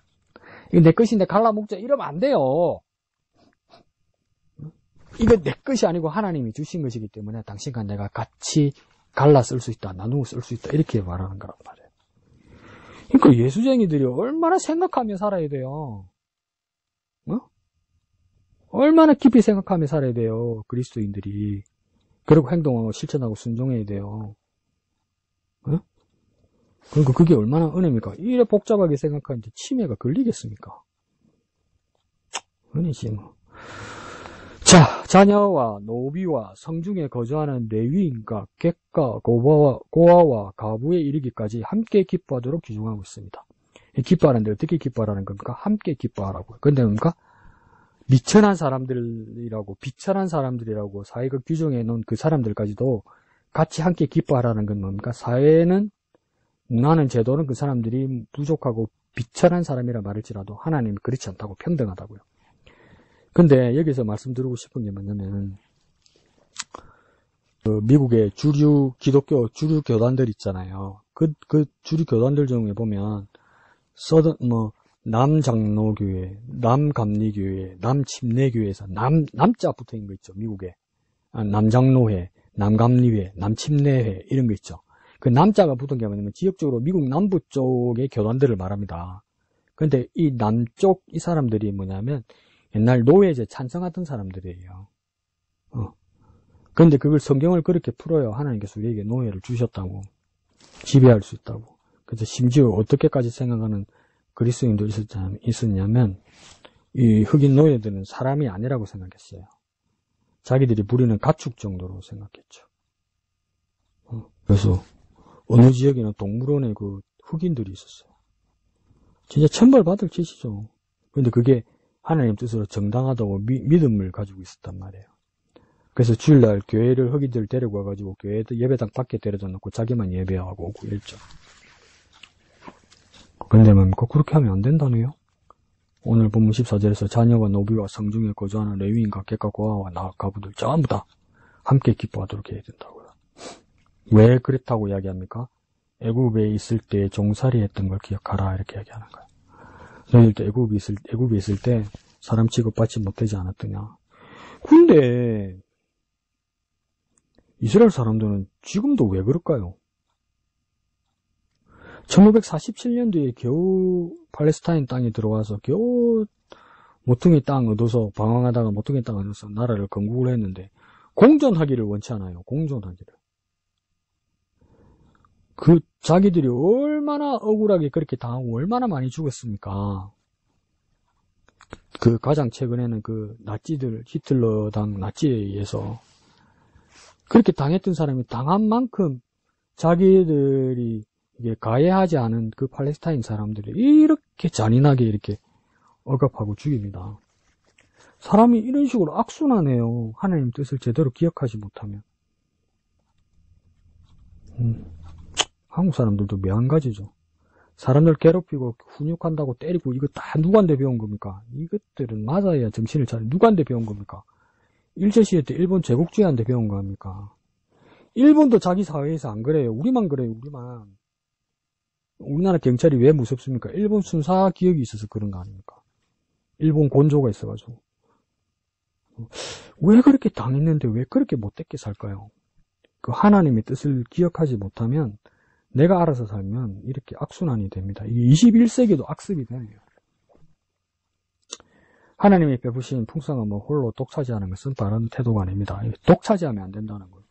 이거 내 것인데 갈라먹자. 이러면 안 돼요. 이거 내 것이 아니고 하나님이 주신 것이기 때문에 당신과 내가 같이 갈라 쓸 수 있다. 나누어 쓸 수 있다. 이렇게 말하는 거란 말이에요. 그러니까 예수쟁이들이 얼마나 생각하며 살아야 돼요. 얼마나 깊이 생각하며 살아야 돼요. 그리스도인들이. 그리고 행동하고 실천하고 순종해야 돼요. 그러니까 그게 얼마나 은혜입니까? 이래 복잡하게 생각하는데 치매가 걸리겠습니까? 은혜지 뭐. 자, 자녀와 노비와 성중에 거주하는 레위인과 객가, 고아와 가부에 이르기까지 함께 기뻐하도록 규정하고 있습니다. 기뻐하는데 어떻게 기뻐하라는 겁니까? 함께 기뻐하라고요. 근데 뭡니까? 미천한 사람들이라고, 비천한 사람들이라고 사회가 규정해 놓은 그 사람들까지도 같이 함께 기뻐하라는 건 뭡니까? 사회는, 문화는, 제도는 그 사람들이 부족하고 비천한 사람이라 말할지라도 하나님이 그렇지 않다고 평등하다고요. 근데 여기서 말씀드리고 싶은 게 뭐냐면, 미국의 기독교 주류 교단들 있잖아요. 그 주류 교단들 중에 보면, 남장로교회, 남감리교회, 남침례교회에서 남자 붙어 있는 거 있죠, 미국에. 남장로회, 남감리회, 남침례회, 이런 거 있죠. 그 남자가 붙은 게 뭐냐면, 지역적으로 미국 남부 쪽의 교단들을 말합니다. 근데 이 남쪽, 이 사람들이 뭐냐면, 옛날 노예제 찬성하던 사람들이에요. 그런데 그걸 성경을 그렇게 풀어요. 하나님께서 우리에게 노예를 주셨다고. 지배할 수 있다고. 그래서 심지어 어떻게까지 생각하는 그리스도인도 있었냐면 이 흑인 노예들은 사람이 아니라고 생각했어요. 자기들이 부리는 가축 정도로 생각했죠. 그래서 어느 지역에는 동물원에 그 흑인들이 있었어요. 진짜 천벌받을 짓이죠. 그런데 그게 하나님 뜻으로 정당하다고 믿음을 가지고 있었단 말이에요. 그래서 주일날 교회를 흑인들 데리고 와가지고 교회 예배당 밖에 데려다 놓고 자기만 예배하고 오고 이랬죠. 그런데 뭡니까? 그렇게 하면 안 된다네요. 오늘 본문 14절에서 자녀와 노비와 성중에 거주하는 레위인과 객과 고아와 가부들 전부 다 함께 기뻐하도록 해야 된다고요. 왜 그렇다고 이야기합니까? 애굽에 있을 때 종살이 했던 걸 기억하라 이렇게 얘기하는 거예요. 너희들도 애굽에 있을 때 사람 취급받지 못하지 않았더냐. 근데 이스라엘 사람들은 지금도 왜 그럴까요? 1947년도에 겨우 팔레스타인 땅에 들어와서 겨우 모퉁이 땅 얻어서 방황하다가 모퉁이 땅 얻어서 나라를 건국을 했는데 공존하기를 원치 않아요. 공존하기를. 그 자기들이 얼마나 억울하게 그렇게 당하고 얼마나 많이 죽었습니까? 그 가장 최근에는 그 나치들 히틀러당 나치에 의해서 그렇게 당했던 사람이 당한 만큼 자기들이 이게 가해하지 않은 그 팔레스타인 사람들이 이렇게 잔인하게 이렇게 억압하고 죽입니다. 사람이 이런 식으로 악순환해요. 하나님 뜻을 제대로 기억하지 못하면. 한국 사람들도 매한가지죠. 사람들 괴롭히고 훈육한다고 때리고 이거 다 누구한테 배운 겁니까? 이것들은 맞아야 정신을 차려. 누구한테 배운 겁니까? 일제시대 때 일본 제국주의한테 배운 겁니까? 일본도 자기 사회에서 안 그래요. 우리만 그래요. 우리만. 우리나라 경찰이 왜 무섭습니까? 일본 순사 기억이 있어서 그런 거 아닙니까? 일본 곤조가 있어가지고. 왜 그렇게 당했는데 왜 그렇게 못되게 살까요? 그 하나님의 뜻을 기억하지 못하면 내가 알아서 살면 이렇게 악순환이 됩니다. 이게 21세기도 악습이 돼요. 하나님이 베푸신 풍성함을 홀로 독차지하는 것은 바른 태도가 아닙니다. 독차지하면 안 된다는 거예요.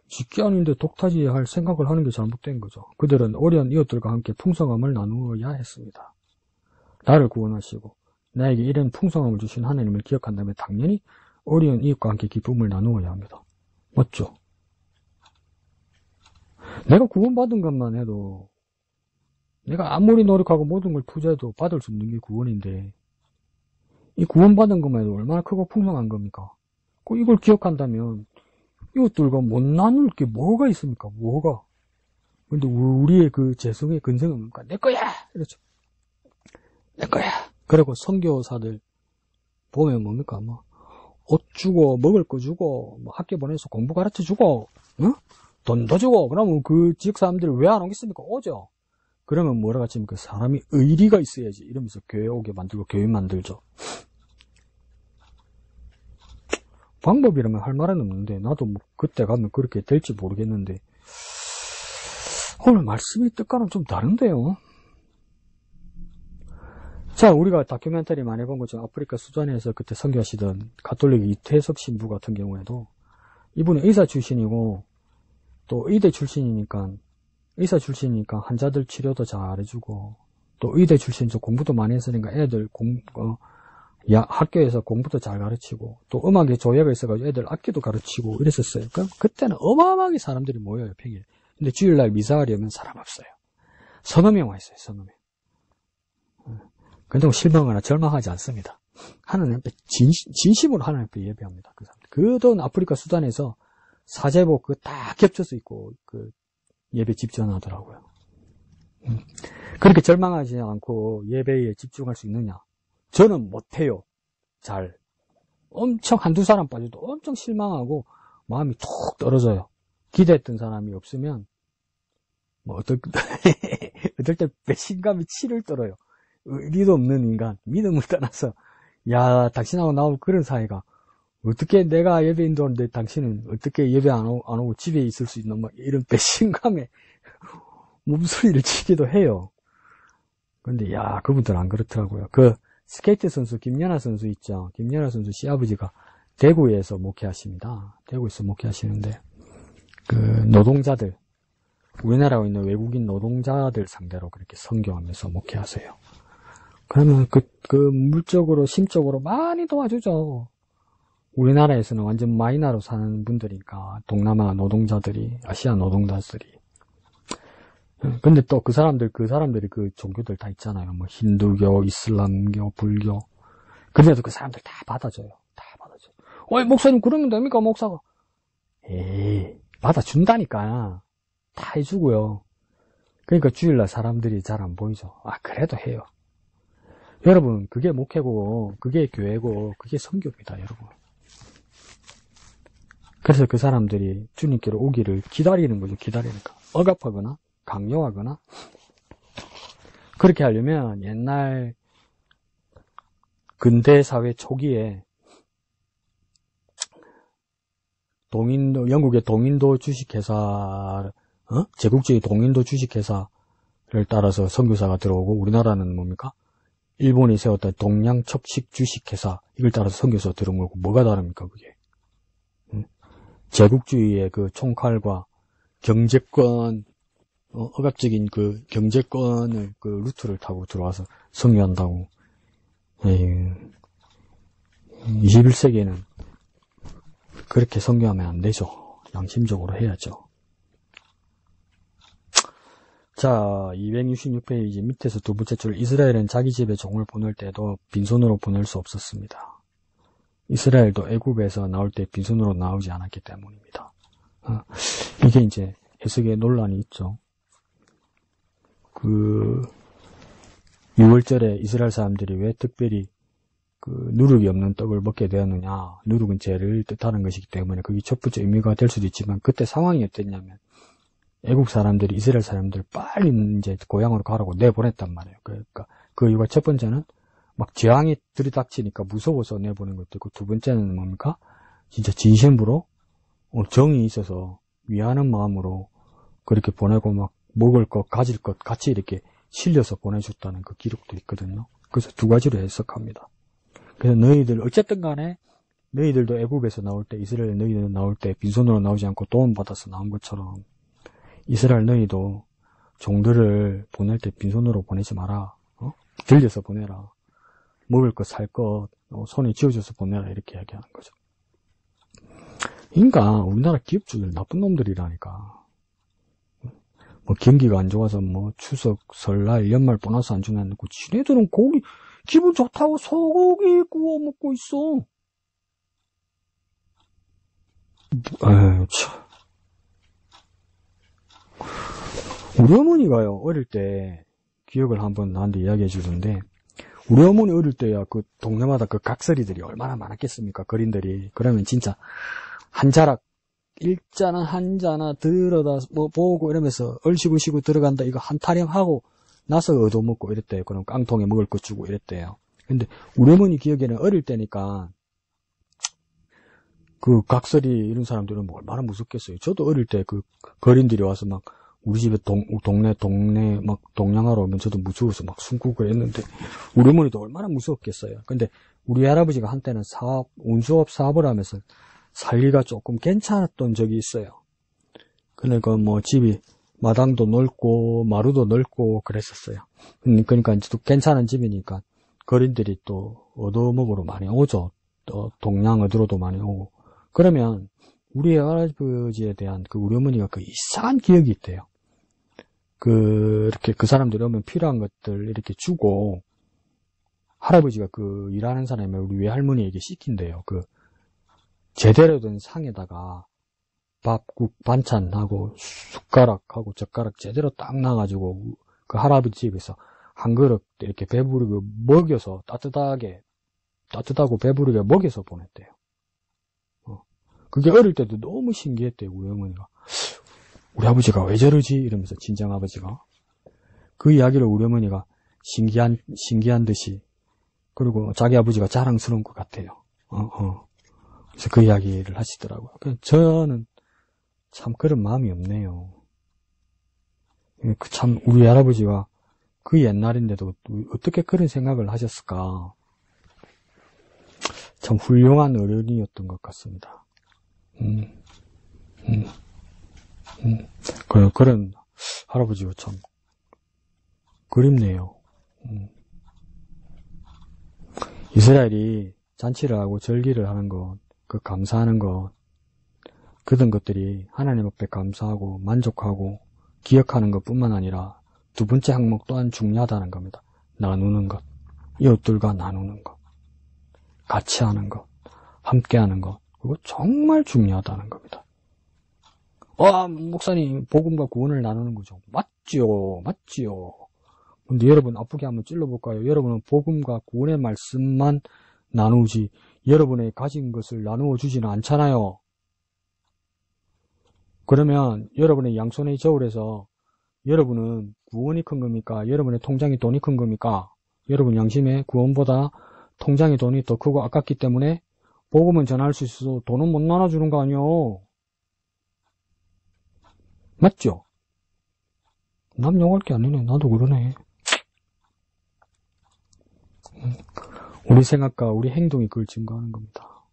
직계 아닌데 독차지할 생각을 하는 게 잘못된 거죠. 그들은 어려운 이웃들과 함께 풍성함을 나누어야 했습니다. 나를 구원하시고 나에게 이런 풍성함을 주신 하나님을 기억한다면 당연히 어려운 이웃과 함께 기쁨을 나누어야 합니다. 맞죠? 내가 구원받은 것만 해도 내가 아무리 노력하고 모든 걸 투자해도 받을 수 없는 게 구원인데 이 구원받은 것만 해도 얼마나 크고 풍성한 겁니까? 이걸 기억한다면 이웃들과 못 나눌 게 뭐가 있습니까? 뭐가? 근데 우리의 그 재성의 근성은 뭡니까? 내 거야! 이렇죠. 내 거야! 그리고 선교사들 보면 뭡니까? 옷 주고, 먹을 거 주고, 학교 보내서 공부 가르쳐 주고, 응? 돈도 주고, 그러면 그 지역 사람들이 왜 안 오겠습니까? 오죠. 그러면 뭐라고 하십니까? 사람이 의리가 있어야지. 이러면서 교회 오게 만들고 교회 만들죠. 방법이라면 할 말은 없는데 나도 뭐 그때 가면 그렇게 될지 모르겠는데 오늘 말씀이 뜻과는 좀 다른데요. 자, 우리가 다큐멘터리 많이 본 것처럼 아프리카 수단에서 그때 선교하시던 가톨릭 이태석 신부 같은 경우에도 이분은 의사 출신이고 또 의대 출신이니까 환자들 치료도 잘해주고 또 의대 출신에서 공부도 많이 했으니까 애들 학교에서 공부도 잘 가르치고 또 음악에 조예가 있어가지고 애들 악기도 가르치고 이랬었어요. 그럼 그때는 어마어마하게 사람들이 모여요. 평일. 근데 주일날 미사하려면 사람 없어요. 서너 명 와 있어요. 서너 명. 근데 실망하거나 절망하지 않습니다. 하나님 앞에 진심으로 하나님 앞에 예배합니다. 그 사람들. 그 돈 아프리카 수단에서 사제복 다 겹쳐서 있고 그 예배 집전하더라고요. 그렇게 절망하지 않고 예배에 집중할 수 있느냐? 저는 못해요. 잘. 엄청 한두 사람 빠져도 엄청 실망하고 마음이 툭 떨어져요. 기대했던 사람이 없으면 어떨 때 배신감이 치를 떨어요. 의리도 없는 인간, 믿음을 떠나서 당신하고 나하고 그런 사이가 어떻게 내가 예배 인도하는데 당신은 어떻게 예배 안 오고 집에 있을 수 있는 이런 배신감에 몸소리를 치기도 해요. 근데 그분들은 안 그렇더라고요. 스케이트 선수 김연아 선수 있죠. 김연아 선수 시아버지가 대구에서 목회하십니다. 대구에서 목회하시는데, 그 노동자들, 우리나라에 있는 외국인 노동자들 상대로 그렇게 선교하면서 목회하세요. 그러면 그 물적으로, 심적으로 많이 도와주죠. 우리나라에서는 완전 마이너로 사는 분들이니까, 동남아 노동자들이, 아시아 노동자들이. 근데 또 사람들이 그 종교들 다 있잖아요. 뭐 힌두교, 이슬람교, 불교. 그래도 그 사람들 다 받아줘요. 다 받아줘요. 어이, 목사님 그러면 됩니까, 목사가? 에이, 받아준다니까. 다 해주고요. 그러니까 주일날 사람들이 잘 안 보이죠. 아, 그래도 해요. 여러분, 그게 목회고, 그게 교회고, 그게 선교입니다, 여러분. 그래서 그 사람들이 주님께로 오기를 기다리는 거죠, 기다리니까. 억압하거나, 강요하거나. 그렇게 하려면 옛날 근대사회 초기에 영국의 동인도 주식회사, 제국주의 동인도 주식회사를 따라서 선교사가 들어오고, 우리나라는 뭡니까? 일본이 세웠던 동양첩식 주식회사, 이걸 따라서 선교사가 들어온 거고, 뭐가 다릅니까, 그게? 제국주의의 그 총칼과 경제권, 억압적인 그 경제권을, 그 루트를 타고 들어와서 선교한다고. 21세기에는 그렇게 선교하면 안 되죠. 양심적으로 해야죠. 자, 266페이지 밑에서 두 번째 줄, 이스라엘은 자기 집에 종을 보낼 때도 빈손으로 보낼 수 없었습니다. 이스라엘도 애굽에서 나올 때 빈손으로 나오지 않았기 때문입니다. 이게 이제 해석에 논란이 있죠. 그 6월절에 이스라엘 사람들이 왜 특별히 그 누룩이 없는 떡을 먹게 되었느냐. 누룩은 죄를 뜻하는 것이기 때문에 그게 첫 번째 의미가 될 수도 있지만, 그때 상황이 어땠냐면 애국 사람들이 이스라엘 사람들을 빨리 이제 고향으로 가라고 내보냈단 말이에요. 그러니까 그 이유가 첫 번째는 막 재앙이 들이닥치니까 무서워서 내보낸 것도 있고, 두 번째는 뭡니까? 진짜 진심으로 정이 있어서 위하는 마음으로 그렇게 보내고, 막 먹을 것, 가질 것 같이 이렇게 실려서 보내줬다는 그 기록도 있거든요. 그래서 두 가지로 해석합니다. 그래서 너희들 어쨌든 간에 너희들도 애굽에서 나올 때, 이스라엘 너희들 나올 때 빈손으로 나오지 않고 도움받아서 나온 것처럼 이스라엘 너희도 종들을 보낼 때 빈손으로 보내지 마라. 들려서 보내라. 먹을 것, 살 것, 손에 쥐어줘서 보내라. 이렇게 얘기하는 거죠. 그러니까 우리나라 기업주들 나쁜 놈들이라니까. 뭐 경기가 안 좋아서 뭐 추석, 설날, 연말 보너스 안 주면 그 지네들은 고기 기분 좋다고 소고기 구워 먹고 있어. 아유, 참. 우리 어머니가요, 어릴 때 기억을 한번 나한테 이야기해 주던데, 우리 어머니 어릴 때야 그 동네마다 그 각설이들이 얼마나 많았겠습니까, 거린들이. 그러면 진짜 한 자락 일자나 한자나 들어다 뭐 보고 이러면서 얼씨구시구 들어간다, 이거 한 타령 하고 나서 얻어먹고 이랬대요. 그럼 깡통에 먹을 거 주고 이랬대요. 근데 우리 어머니 기억에는 어릴 때니까 그 각설이 이런 사람들은 뭐 얼마나 무섭겠어요. 저도 어릴 때 그 거린들이 와서 막 우리 집에 동네 막 동냥하러 오면 저도 무서워서 막 숨고 그랬는데, 우리 어머니도 얼마나 무서웠겠어요. 근데 우리 할아버지가 한때는 운수업 사업을 하면서 살기가 조금 괜찮았던 적이 있어요. 그러니까 뭐 집이 마당도 넓고 마루도 넓고 그랬었어요. 그러니까 이제 또 괜찮은 집이니까 거린들이 또 얻어먹으러 많이 오죠. 또 동냥 얻으러도 많이 오고. 그러면 우리 할아버지에 대한 그 우리 어머니가 그 이상한 기억이 있대요. 이렇게 그 사람들이 오면 필요한 것들 이렇게 주고, 할아버지가 그 일하는 사람이 우리 외할머니에게 시킨대요. 그 제대로 된 상에다가 밥, 국, 반찬하고 숟가락하고 젓가락 제대로 딱 놔가지고 그 할아버지 집에서 한 그릇 이렇게 배부르게 먹여서 따뜻하고 배부르게 먹여서 보냈대요. 그게 어릴 때도 너무 신기했대요, 우리 어머니가. 우리 아버지가 왜 저러지? 이러면서 친정 아버지가. 그 이야기를 우리 어머니가 신기한 듯이, 그리고 자기 아버지가 자랑스러운 것 같아요. 그래서 그 이야기를 하시더라고요. 저는 참 그런 마음이 없네요. 참 우리 할아버지가 그 옛날인데도 어떻게 그런 생각을 하셨을까? 참 훌륭한 어른이었던 것 같습니다. 그런 할아버지가 참 그립네요. 이스라엘이 잔치를 하고 절기를 하는 것, 그 감사하는 것, 그런 것들이 하나님 앞에 감사하고 만족하고 기억하는 것뿐만 아니라 두 번째 항목 또한 중요하다는 겁니다. 나누는 것, 이웃들과 나누는 것, 같이 하는 것, 함께 하는 것, 그거 정말 중요하다는 겁니다. 목사님, 복음과 구원을 나누는 거죠. 맞지요. 근데 여러분 아프게 한번 찔러볼까요? 여러분은 복음과 구원의 말씀만 나누지 여러분의 가진 것을 나누어 주지는 않잖아요. 그러면 여러분의 양손의 저울에서 여러분은 구원이 큰 겁니까? 여러분의 통장에 돈이 큰 겁니까? 여러분 양심에 구원보다 통장의 돈이 더 크고 아깝기 때문에 복음은 전할 수 있어도 돈은 못 나눠주는 거 아니요? 맞죠? 남 욕할 게 아니네. 나도 그러네. 우리 생각과 우리 행동이 그걸 증거하는 겁니다.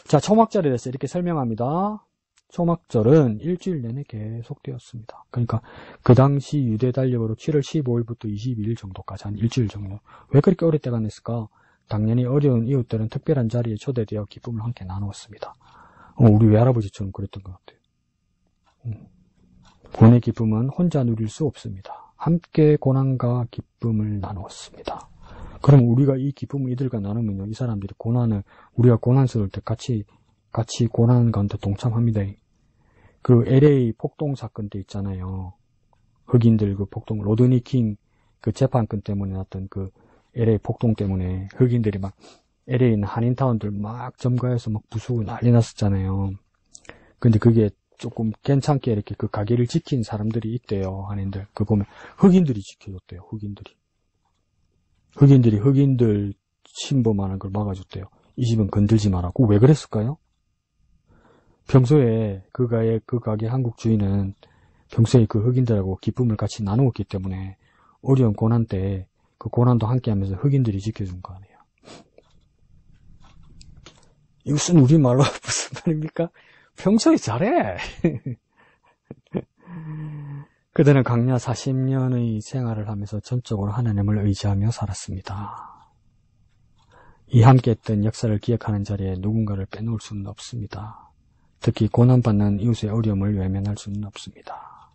자, 초막절에 대해서 이렇게 설명합니다. 초막절은 일주일 내내 계속되었습니다. 그러니까 그 당시 유대 달력으로 7월 15일부터 22일 정도까지 한 일주일 정도. 왜 그렇게 오랫동안 했을까? 당연히 어려운 이웃들은 특별한 자리에 초대되어 기쁨을 함께 나누었습니다. 우리 외할아버지처럼 그랬던 것 같아요. 구원의 기쁨은 혼자 누릴 수 없습니다. 함께 고난과 기쁨을 나누었습니다. 그럼 우리가 이 기쁨을 이들과 나누면요, 이 사람들이 고난을, 우리가 고난스러울 때 같이 고난 가운데 동참합니다. 그 LA 폭동 사건 때 있잖아요. 흑인들 그 폭동, 로드니 킹 그 재판권 때문에 났던 그 LA 폭동 때문에 흑인들이 막 LA에 있는 한인타운들 막 점거해서 막 부수고 난리 났었잖아요. 근데 그게 조금 괜찮게 이렇게 그 가게를 지킨 사람들이 있대요, 한인들. 그거 보면 흑인들이 지켜줬대요, 흑인들 침범하는 걸 막아줬대요. 이 집은 건들지 마라고. 왜 그랬을까요? 평소에 그 가게 한국 주인은 평소에 그 흑인들하고 기쁨을 같이 나누었기 때문에 어려운 고난 때 그 고난도 함께 하면서 흑인들이 지켜준 거 아니에요. 이것은 우리말로 무슨 말입니까? 평소에 잘해. 그들은 강야 40년의 생활을 하면서 전적으로 하나님을 의지하며 살았습니다. 이 함께했던 역사를 기억하는 자리에 누군가를 빼놓을 수는 없습니다. 특히 고난받는 이웃의 어려움을 외면할 수는 없습니다.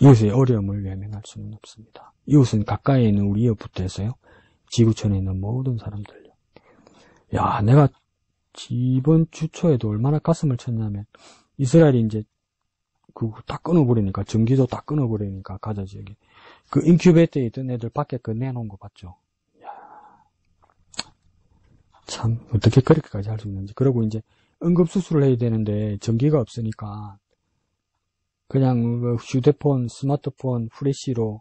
이웃의 어려움을 외면할 수는 없습니다. 이웃은 가까이에 있는 우리 이웃부터 해서요, 지구촌에 있는 모든 사람들요. 야, 내가 이번 주 초에도 얼마나 가슴을 쳤냐면, 이스라엘이 이제 그거 다 끊어버리니까, 전기도 다 끊어버리니까, 가자 지역에 그 인큐베이터에 있던 애들 밖에 그 내놓은 거 봤죠. 야, 참 어떻게 그렇게까지 할 수 있는지. 그리고 이제 응급수술을 해야 되는데 전기가 없으니까 그냥 휴대폰, 스마트폰, 프레시로,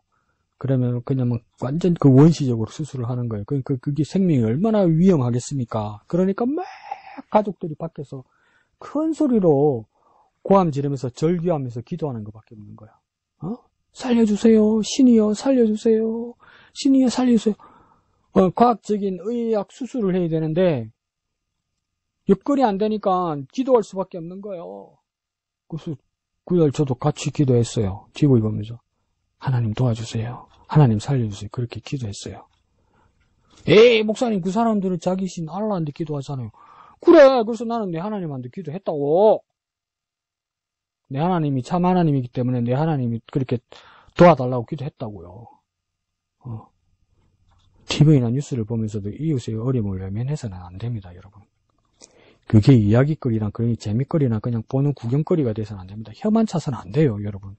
그러면 그냥 막 완전 그 원시적으로 수술을 하는 거예요. 그러니까 그게 생명이 얼마나 위험하겠습니까? 그러니까 막 가족들이 밖에서 큰 소리로 고함 지르면서 절규하면서 기도하는 것밖에 없는 거야. 살려주세요. 신이여 살려주세요. 신이여 살려주세요. 과학적인 의학 수술을 해야 되는데 여건이 안 되니까 기도할 수밖에 없는 거예요. 그래서 그날 저도 같이 기도했어요. TV 보면서 하나님 도와주세요. 하나님 살려주세요. 그렇게 기도했어요. 에이, 목사님, 그 사람들은 자기 신 알라한테 기도하잖아요. 그래, 그래서 나는 내 하나님한테 기도했다고. 내 하나님이 참 하나님이기 때문에 내 하나님이 그렇게 도와달라고 기도했다고요. TV나 뉴스를 보면서도 이웃의 어려움을 외면해서는 안 됩니다, 여러분. 그게 이야기거리나 그런 재미거리나 그냥 보는 구경거리가 돼서는 안 됩니다. 혀만 차서는 안 돼요, 여러분.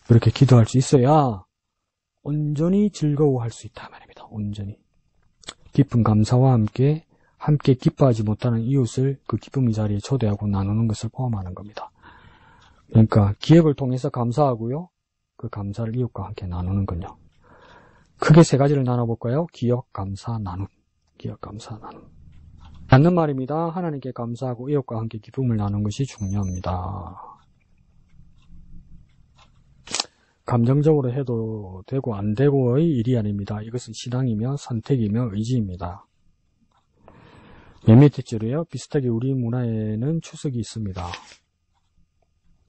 그렇게 기도할 수 있어야 온전히 즐거워할 수 있다 말입니다. 온전히. 깊은 감사와 함께 기뻐하지 못하는 이웃을 그 기쁨의 자리에 초대하고 나누는 것을 포함하는 겁니다. 그러니까 기억을 통해서 감사하고요, 그 감사를 이웃과 함께 나누는 건요. 크게 세 가지를 나눠볼까요? 기억, 감사, 나눔. 기억, 감사, 나눔. 맞는 말입니다. 하나님께 감사하고 이웃과 함께 기쁨을 나누는 것이 중요합니다. 감정적으로 해도 되고 안 되고의 일이 아닙니다. 이것은 신앙이며 선택이며 의지입니다. 맨 밑에 줄이요. 비슷하게 우리 문화에는 추석이 있습니다.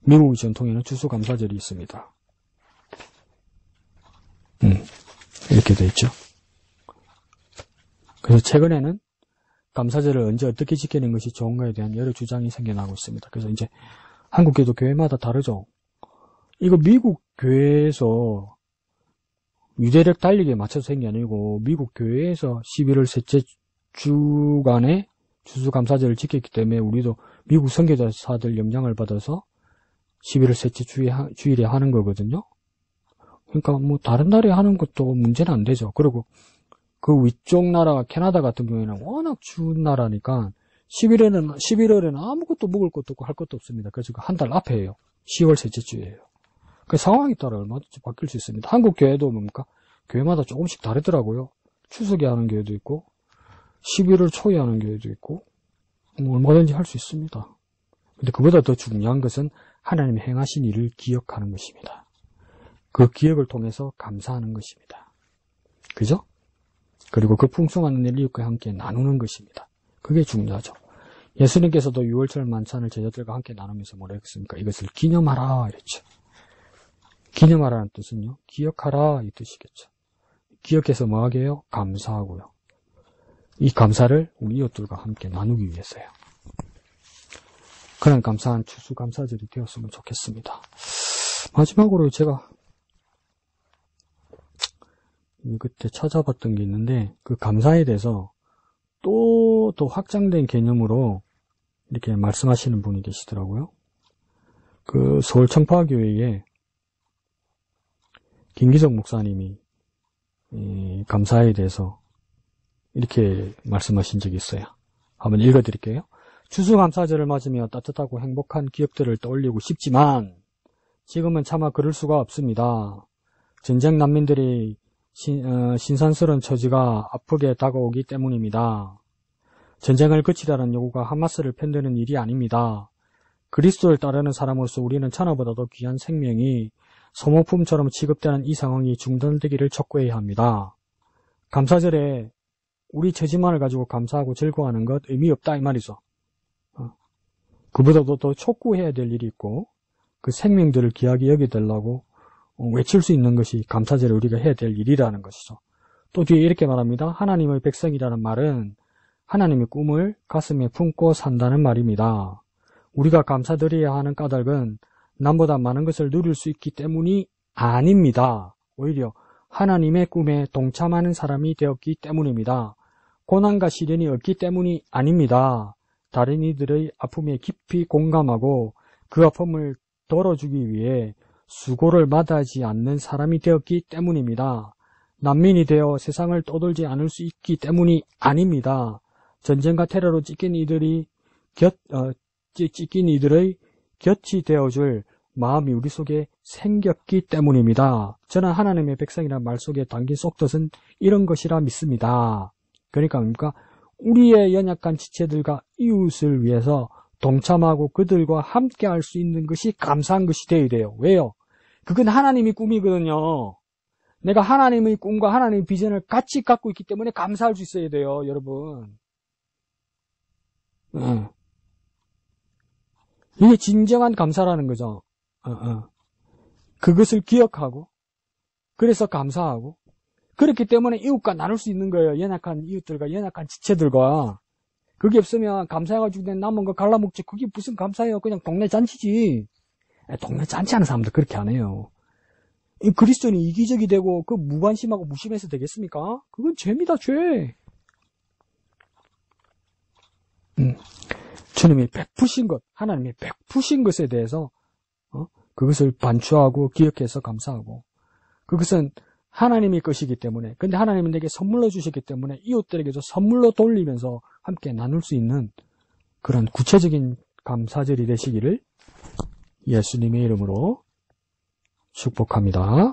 미국 전통에는 추수감사절이 있습니다. 이렇게 돼 있죠. 그래서 최근에는 감사절을 언제 어떻게 지키는 것이 좋은가에 대한 여러 주장이 생겨나고 있습니다. 그래서 이제 한국교도 교회마다 다르죠. 이거 미국 교회에서 유대력 달리기에 맞춰서 생긴 게 아니고 미국 교회에서 11월 셋째 주간에 추수감사절을 지켰기 때문에 우리도 미국 선교사들 영향을 받아서 11월 셋째 주일에 하는 거거든요. 그러니까 뭐 다른 나라에 하는 것도 문제는 안 되죠. 그리고 그 위쪽 나라 캐나다 같은 경우에는 워낙 추운 나라니까 11월에는 아무것도 먹을 것도 없고 할 것도 없습니다. 그래서 한 달 앞에예요. 10월 셋째 주예요. 그 상황에 따라 얼마든지 바뀔 수 있습니다. 한국 교회도 뭡니까? 교회마다 조금씩 다르더라고요. 추석에 하는 교회도 있고 11월 초에 하는 교회도 있고 뭐 얼마든지 할 수 있습니다. 근데 그보다 더 중요한 것은 하나님이 행하신 일을 기억하는 것입니다. 그 기억을 통해서 감사하는 것입니다. 그죠? 그리고 그 풍성한 은혜를 이웃과 함께 나누는 것입니다. 그게 중요하죠. 예수님께서도 유월절 만찬을 제자들과 함께 나누면서 뭐라 했습니까? 이것을 기념하라 이랬죠. 기념하라는 뜻은요. 기억하라 이 뜻이겠죠. 기억해서 뭐하게 해요? 감사하고요. 이 감사를 우리 이웃들과 함께 나누기 위해서요. 그런 감사한 추수감사절이 되었으면 좋겠습니다. 마지막으로 제가 그때 찾아봤던 게 있는데 그 감사에 대해서 또 확장된 개념으로 이렇게 말씀하시는 분이 계시더라고요. 그 서울 청파교회에 김기석 목사님이 이 감사에 대해서 이렇게 말씀하신 적이 있어요. 한번 읽어드릴게요. 추수감사절을 맞으며 따뜻하고 행복한 기억들을 떠올리고 싶지만 지금은 차마 그럴 수가 없습니다. 전쟁 난민들이 신선스러운 처지가 아프게 다가오기 때문입니다. 전쟁을 그치라는 요구가 하마스를 편드는 일이 아닙니다. 그리스도를 따르는 사람으로서 우리는 천하보다도 귀한 생명이 소모품처럼 취급되는 이 상황이 중단되기를 촉구해야 합니다. 감사절에 우리 처지만을 가지고 감사하고 즐거워하는 것 의미 없다 이 말이죠. 그보다도 더 촉구해야 될 일이 있고 그 생명들을 귀하게 여기달라고 외칠 수 있는 것이 감사절에 우리가 해야 될 일이라는 것이죠. 또 뒤에 이렇게 말합니다. 하나님의 백성이라는 말은 하나님의 꿈을 가슴에 품고 산다는 말입니다. 우리가 감사드려야 하는 까닭은 남보다 많은 것을 누릴 수 있기 때문이 아닙니다. 오히려 하나님의 꿈에 동참하는 사람이 되었기 때문입니다. 고난과 시련이 없기 때문이 아닙니다. 다른 이들의 아픔에 깊이 공감하고 그 아픔을 덜어주기 위해 수고를 마다하지 않는 사람이 되었기 때문입니다. 난민이 되어 세상을 떠돌지 않을 수 있기 때문이 아닙니다. 전쟁과 테러로 찢긴 이들의 곁이 되어줄 마음이 우리 속에 생겼기 때문입니다. 저는 하나님의 백성이라는 말 속에 담긴 속뜻은 이런 것이라 믿습니다. 그러니까 뭡니까? 우리의 연약한 지체들과 이웃을 위해서 동참하고 그들과 함께 할 수 있는 것이 감사한 것이 되어야 돼요. 왜요? 그건 하나님의 꿈이거든요. 내가 하나님의 꿈과 하나님의 비전을 같이 갖고 있기 때문에 감사할 수 있어야 돼요, 여러분. 이게 진정한 감사라는 거죠. 그것을 기억하고, 그래서 감사하고, 그렇기 때문에 이웃과 나눌 수 있는 거예요. 연약한 이웃들과, 연약한 지체들과. 그게 없으면 감사해가지고 남은 거 갈라먹지. 그게 무슨 감사예요. 그냥 동네 잔치지. 동네 잔치하는 사람들 그렇게 안 해요. 이 그리스도인이 이기적이 되고 그 무관심하고 무심해서 되겠습니까? 그건 죄입니다, 죄. 주님이 베푸신 것, 하나님이 베푸신 것에 대해서 그것을 반추하고 기억해서 감사하고, 그것은 하나님의 것이기 때문에, 근데 하나님은 내게 선물로 주셨기 때문에 이웃들에게도 선물로 돌리면서 함께 나눌 수 있는 그런 구체적인 감사절이 되시기를 예수님의 이름으로 축복합니다.